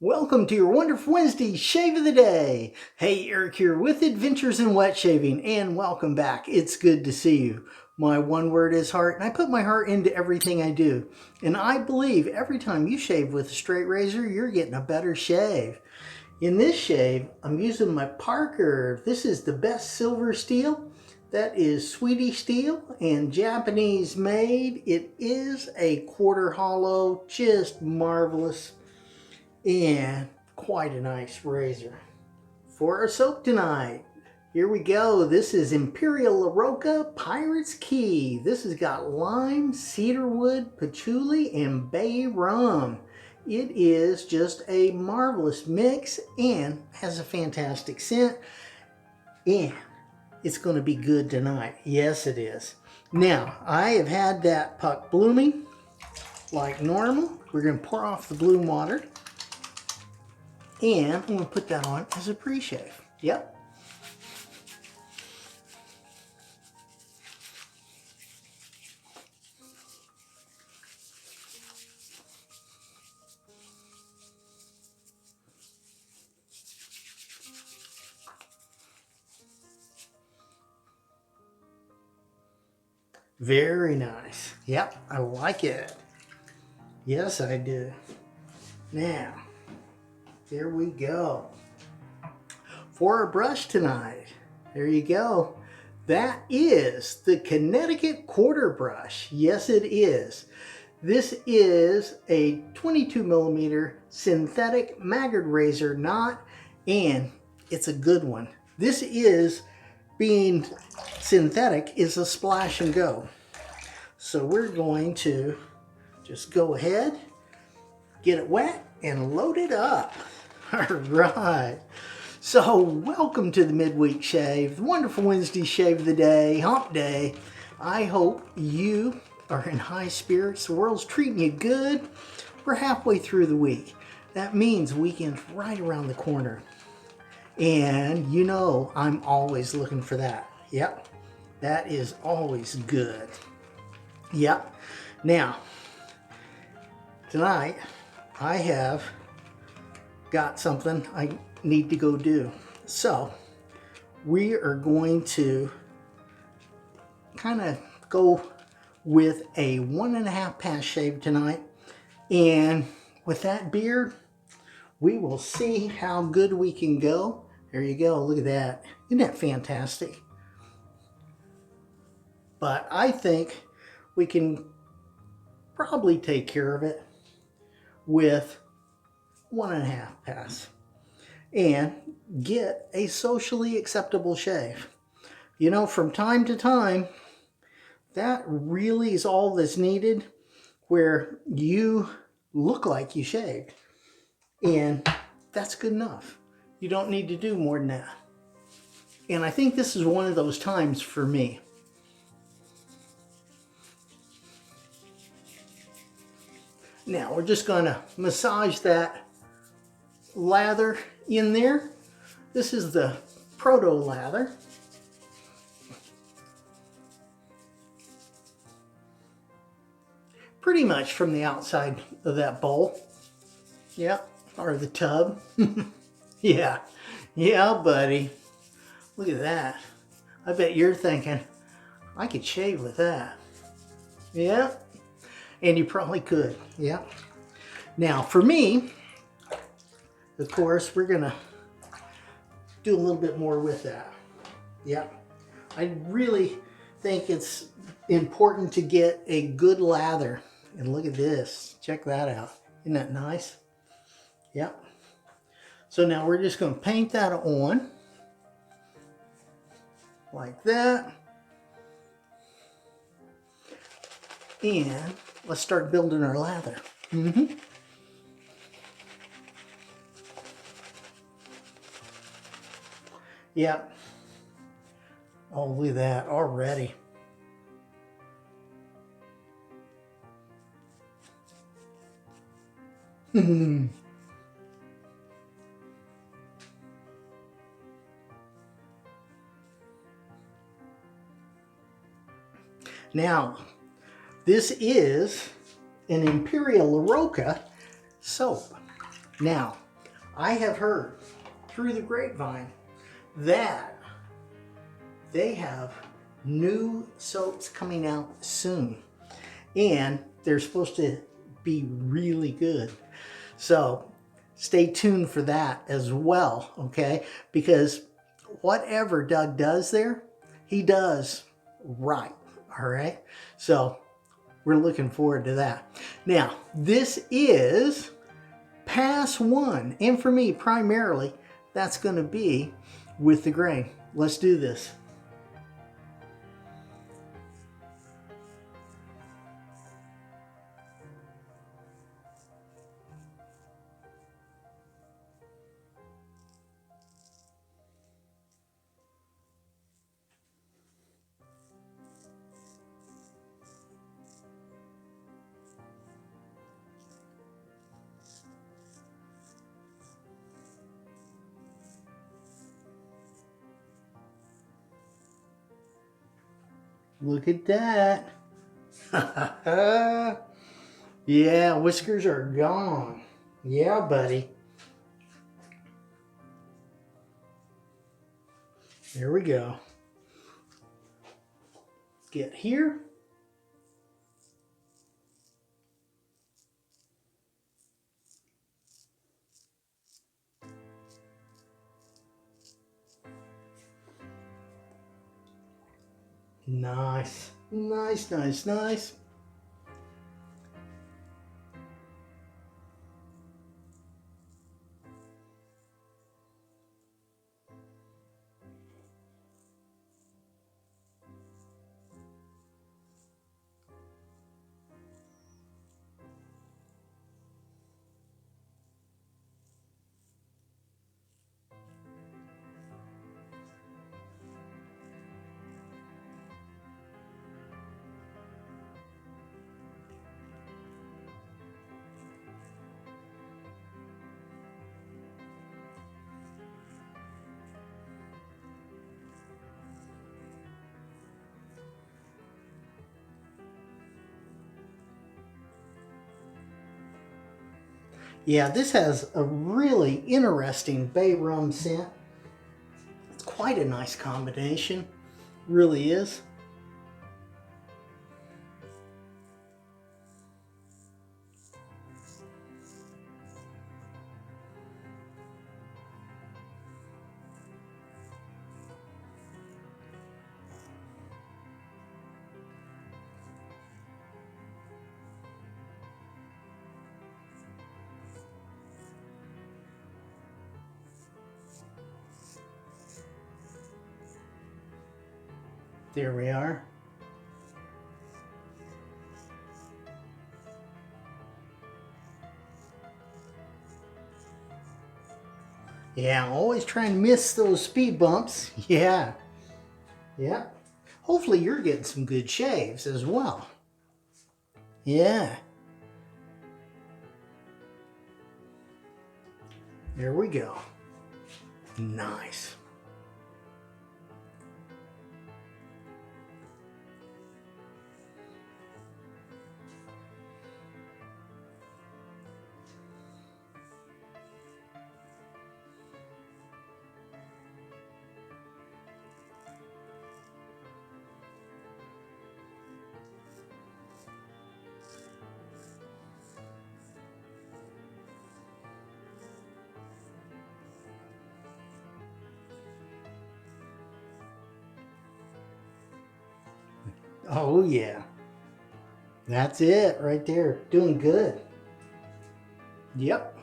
Welcome to your Wonderful Wednesday Shave of the Day. Hey, Eric here with Adventures in Wet Shaving, and welcome back. It's good to see you. My one word is heart, and I put my heart into everything I do. And I believe every time you shave with a straight razor, you're getting a better shave. In this shave, I'm using my Parker. This is the best silver steel. That is Swedish steel and Japanese made. It is a quarter hollow, just marvelous. And quite a nice razor. For our soap tonight, here we go. This is Imperia Roccia Pirate's Key. This has got lime, cedarwood, patchouli, and bay rum. It is just a marvelous mix and has a fantastic scent. And it's going to be good tonight. Yes, it is. Now, I have had that puck blooming like normal. We're going to pour off the bloom water. And I'm going to put that on as a pre-shave. Yep. Very nice. Yep, I like it. Yes, I do. Now, here we go. For our brush tonight, there you go. That is the Connecticut quarter brush. Yes, it is. This is a 22 millimeter synthetic Maggard razor knot, and it's a good one. This is, being synthetic, is a splash and go. So we're going to just go ahead, get it wet, and load it up. All right. So welcome to the midweek shave, the Wonderful Wednesday shave of the day, hump day. I hope you are in high spirits. The world's treating you good. We're halfway through the week. That means weekend's right around the corner. And you know I'm always looking for that. Yep. That is always good. Yep. Now, tonight I have got something I need to go do. So we are going to kind of go with a 1.5 pass shave tonight. And with that beard, we will see how good we can go. There you go. Look at that. Isn't that fantastic? But I think we can probably take care of it with 1.5 pass and get a socially acceptable shave. You know, from time to time, that really is all that's needed, where you look like you shaved. And that's good enough. You don't need to do more than that. And I think this is one of those times for me. Now we're just going to massage that lather in there. This is the proto lather. Pretty much from the outside of that bowl. Yep, or the tub. Yeah, buddy. Look at that. I bet you're thinking, I could shave with that. Yeah, and you probably could. Yeah. Now for me, of course, we're gonna do a little bit more with that. Yep. I really think it's important to get a good lather. And look at this. Check that out. Isn't that nice? Yep. So now we're just going to paint that on like that. And let's start building our lather. Yep. Oh, look at that already. Now, this is an Imperia Roccia soap. Now, I have heard through the grapevine that they have new soaps coming out soon, and they're supposed to be really good. So stay tuned for that as well, okay? Because whatever Doug does there, he does right, all right? So we're looking forward to that. Now, this is pass one, and for me primarily, that's going to be with the grain. Let's do this. Look at that. Yeah, whiskers are gone. Yeah, buddy. There we go. Get here. Nice. Nice, nice, nice. Yeah, this has a really interesting bay rum scent. It's quite a nice combination. Really is. There we are. Yeah, I'm always trying to miss those speed bumps. Yeah. Yeah. Hopefully you're getting some good shaves as well. Yeah. There we go. Nice. Oh yeah. That's it right there. Doing good. Yep.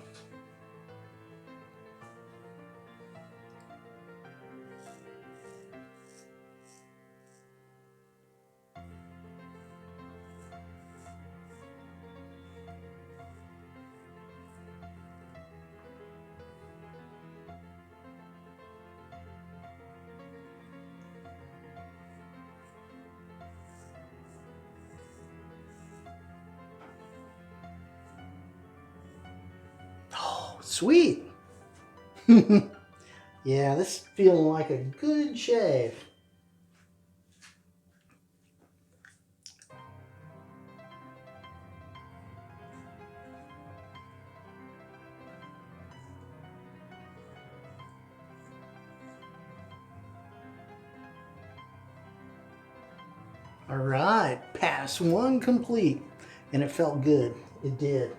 Oh, sweet. Yeah, this is feeling like a good shave. All right, pass one complete, and it felt good. It did.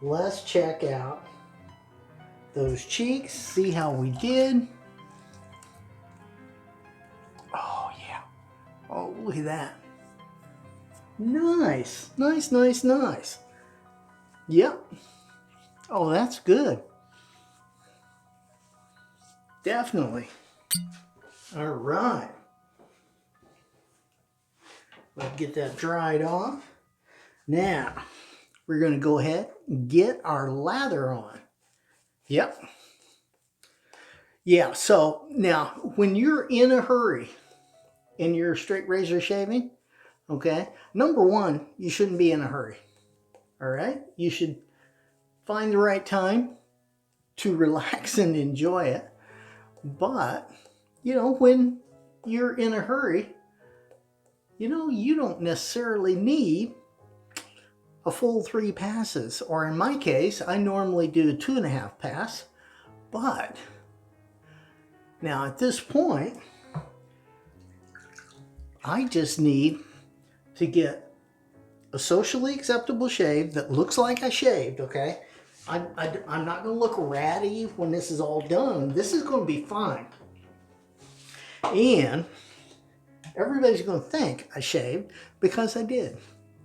Let's check out those cheeks, see how we did. Oh yeah. Oh, look at that. Nice, nice, nice, nice. Yep. Oh, that's good. Definitely. All right. Let's get that dried off. Now, we're going to go ahead and get our lather on. Yep. Yeah, so now when you're in a hurry and you're straight razor shaving, okay, number one, you shouldn't be in a hurry. All right? You should find the right time to relax and enjoy it. But, you know, when you're in a hurry, you know, you don't necessarily need a full 3 passes. Or in my case, I normally do 2.5 pass. But now at this point, I just need to get a socially acceptable shave that looks like I shaved, okay? I'm not going to look ratty when this is all done. This is going to be fine. And everybody's going to think I shaved because I did,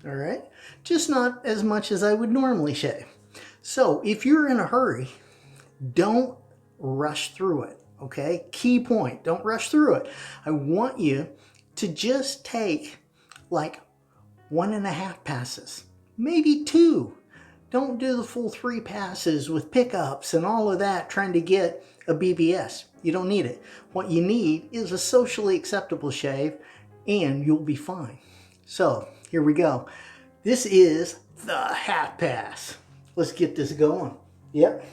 all right? Just not as much as I would normally shave. So if you're in a hurry, don't rush through it, okay? Key point, don't rush through it. I want you to just take like 1.5 passes, maybe 2. Don't do the full 3 passes with pickups and all of that trying to get a BBS. You don't need it. What you need is a socially acceptable shave and you'll be fine. So here we go. This is the half pass. Let's get this going. Yep.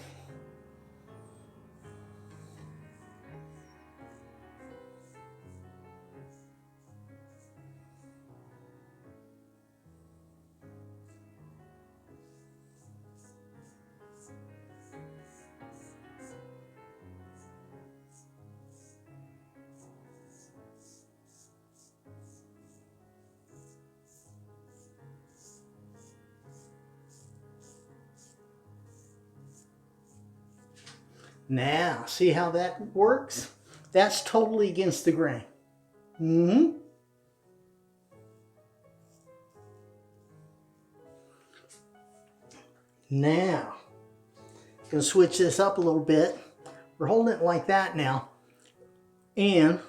Now, see how that works? That's totally against the grain. Mm-hmm. Now, gonna switch this up a little bit. We're holding it like that now. And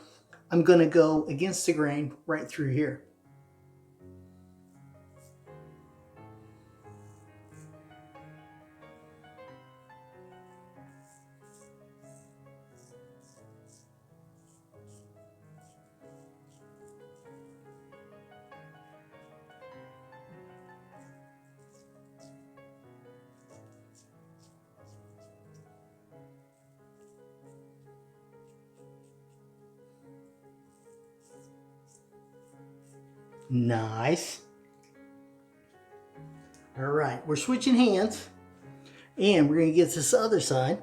I'm gonna go against the grain right through here. Nice. All right, we're switching hands and we're gonna get this other side.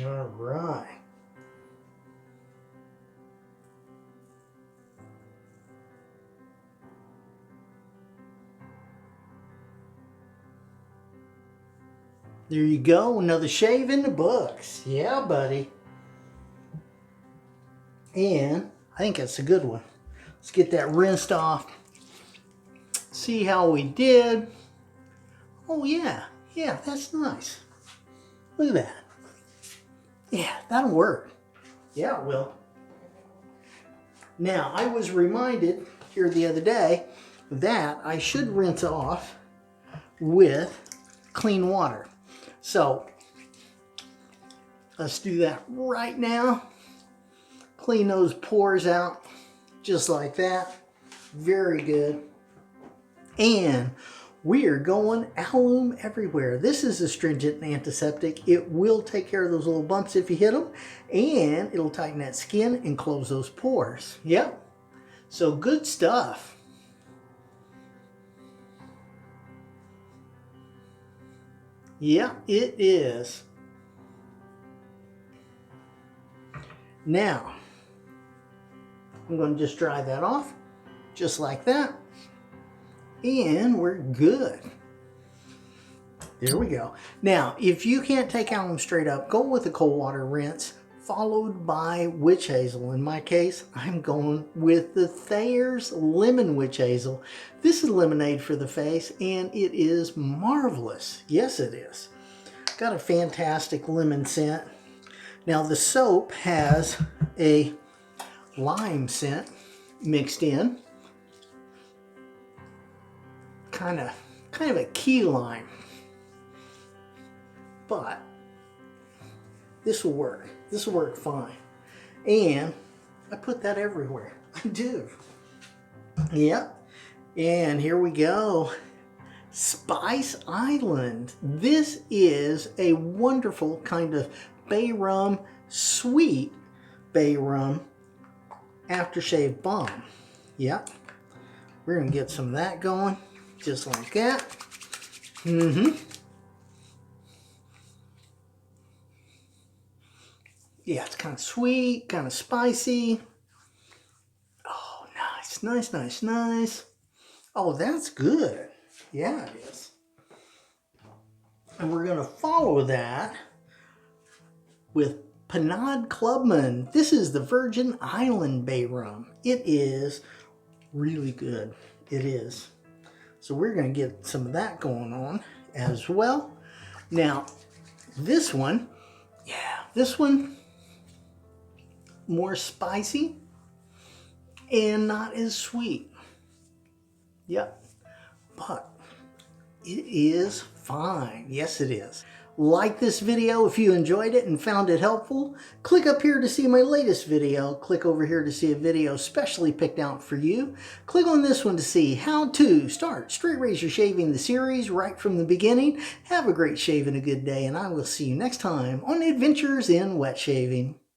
All right. There you go, another shave in the books. Yeah, buddy. And I think that's a good one. Let's get that rinsed off. See how we did. Oh yeah, yeah, that's nice. Look at that. Yeah, that'll work. Yeah, it will. Now, I was reminded here the other day that I should rinse off with clean water. So let's do that right now. Clean those pores out just like that. Very good. And we are going Alum everywhere. This is astringent and antiseptic. It will take care of those little bumps if you hit them, and it'll tighten that skin and close those pores. Yep. So good stuff. Yeah, it is. Now, I'm going to just dry that off, just like that. And we're good. There we go. Now, if you can't take Alum straight up, go with a cold water rinse, followed by witch hazel. In my case, I'm going with the Thayers Lemon Witch Hazel. This is lemonade for the face, and it is marvelous. Yes, it is. Got a fantastic lemon scent. Now, the soap has a lime scent mixed in. Kind of a key lime. But this will work. This will work fine. And I put that everywhere. I do. Yep. And here we go. Spice Island. This is a wonderful kind of bay rum, sweet bay rum aftershave balm. Yep. We're going to get some of that going. Just like that. Yeah, it's kind of sweet, kind of spicy. Oh, nice, nice, nice, nice. Oh, that's good. Yeah, it is. And we're going to follow that with Pinaud Clubman. This is the Virgin Island Bay Rum. It is really good. It is. So we're going to get some of that going on as well. Now, this one, more spicy and not as sweet. Yep, but it is fine. Yes, it is. Like this video if you enjoyed it and found it helpful. Click up here to see my latest video. Click over here to see a video specially picked out for you. Click on this one to see how to start straight razor shaving the series right from the beginning. Have a great shave and a good day, and I will see you next time on Adventures in Wet Shaving.